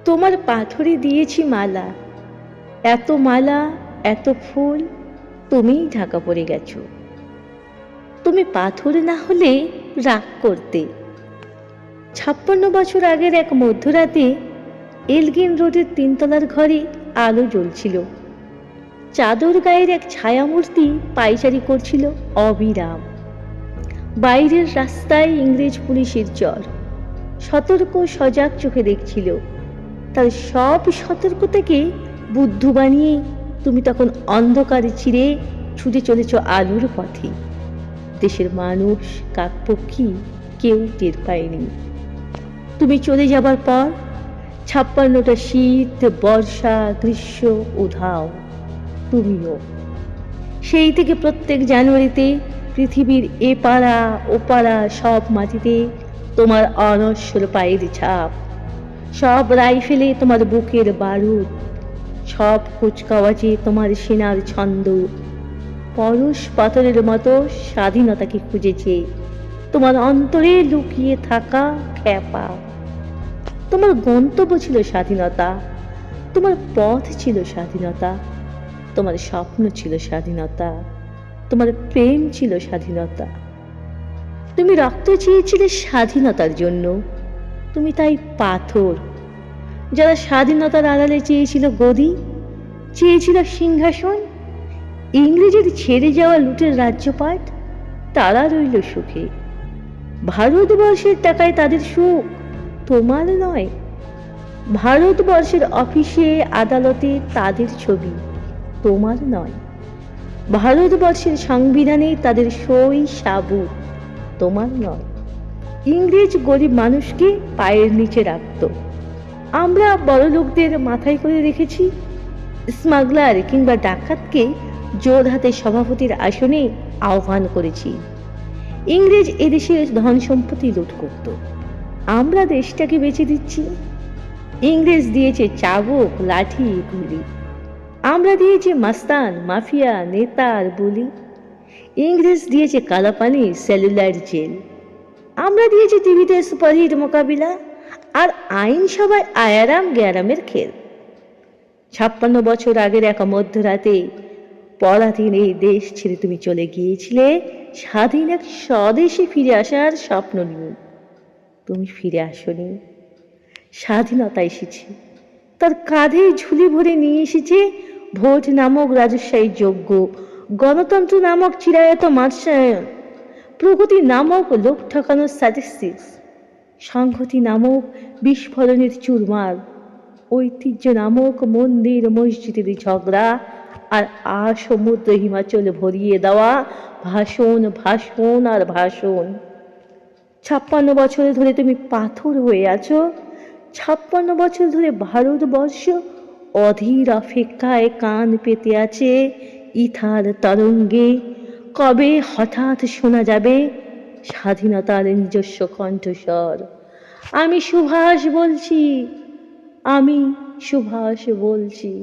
তোমার পাথরে দিয়েছি মালা, এত মালা, এত ফুল, তুমিই ঢাকা পড়ে গেছো। তুমি পাথর না হলে রাগ করতে। 56 বছর আগের এক মধ্যরাতে এলগিন রোডের 3 তলার ঘরে আলো জ্বলছিল। চাদর গায়ের এক ছায়ামূর্তি পায়চারি করছিল অবিরাম। বাইরের রাস্তায় ইংরেজ পুলিশের চর সতর্ক সজাগ চোখে দেখছিল। তার সব সতর্কতাকে বুদ্ধ বানিয়ে তুমি তখন অন্ধকারে চিরে ছুটে চলেছ আলোর পথে। দেশের মানুষ, কাকপক্ষী কেউ টের পায়নি। তুমি চলে যাবার পর 56টা শীত, বর্ষা, গ্রীষ্ম উধাও, তুমিও। সেই থেকে প্রত্যেক জানুয়ারিতে পৃথিবীর এপাড়া ওপাড়া সব মাটিতে তোমার অনশ্বর পায়ের ছাপ, সব রাইফেলে তোমার বুকের বারুদ, সব কুচকাওয়াজে তোমার সেনার ছন্দ। পরশ পাথরের মতো স্বাধীনতাকে খুঁজেছে তোমার অন্তরে লুকিয়ে থাকা খ্যাপা। তোমার গন্তব্য ছিল স্বাধীনতা, তোমার পথ ছিল স্বাধীনতা, তোমার স্বপ্ন ছিল স্বাধীনতা, তোমার প্রেম ছিল স্বাধীনতা। তুমি রক্ত চেয়েছিলে স্বাধীনতার জন্য, তুমি তাই পাথর। যারা স্বাধীনতার আড়ালে চেয়েছিল গদি, চেয়েছিল সিংহাসন, ইংরেজের ছেড়ে যাওয়া লুটের রাজ্যপাট, তারা রইল সুখে। ভারতবর্ষের টাকায় তাদের সুখ, তোমার নয়। ভারতবর্ষের অফিসে আদালতে তাদের ছবি, তোমার নয়। ভারতবর্ষের সংবিধানে তাদের সই সাবুত, তোমার নয়। ইংরেজ গরিব মানুষকে পায়ের নিচে রাখত, আমরা বড় লোকদের মাথায় করে রেখেছি। স্মাগলার কিংবা ডাকাতকে জোর হাতে সভাপতির আসনে আহ্বান করেছি। ইংরেজ এদেশের ধন সম্পত্তি লুট করত, আমরা দেশটাকে বেঁচে দিচ্ছি। ইংরেজ দিয়েছে চাবুক, লাঠি, গুলি, আমরা দিয়েছি মাস্তান, মাফিয়া, নেতা আর বুলি। ইংরেজ দিয়েছে কালাপানি, সেলুলার জেল, আমরা দিয়েছি টিভিতে সুপারহিট মোকাবিলা আর আইনসভায় আয়ারাম গ্যারামের খেল। 56 বছর আগের এক মধ্যরাতে পরাধীন এই দেশ ছেড়ে তুমি চলে গিয়েছিলে স্বাধীন এক স্বদেশে ফিরে আসার স্বপ্ন নিয়ে। তুমি ফিরে আসনি, স্বাধীনতা এসেছে, তার কাঁধে ঝুলি ভরে নিয়ে এসেছে ভোট নামক রাজস্বাহী যজ্ঞ, গণতন্ত্র নামক চিরায়ত মাৎস্যায়ন, প্রগতি নামক লোক ঠকানোর স্ট্যাটিস্টিক্স, সংহতি নামক বিস্ফোরণের চুরমার, ঐতিহ্য নামক মন্দির মসজিদের ঝগড়া, আর সমুদ্র হিমাচলে ভরিয়ে দেওয়া ভাষণ, ভাষণ আর ভাষণ। 56 বছর ধরে তুমি পাথর হয়ে আছো। 56 বছর ধরে ভারতবর্ষ অধীর অপেক্ষায় কান পেতে আছে ইথার তরঙ্গে। কবে হঠাৎ শোনা যাবে স্বাধীনতার নিজস্ব কণ্ঠস্বর। আমি সুভাষ বলছি, আমি সুভাষ বলছি।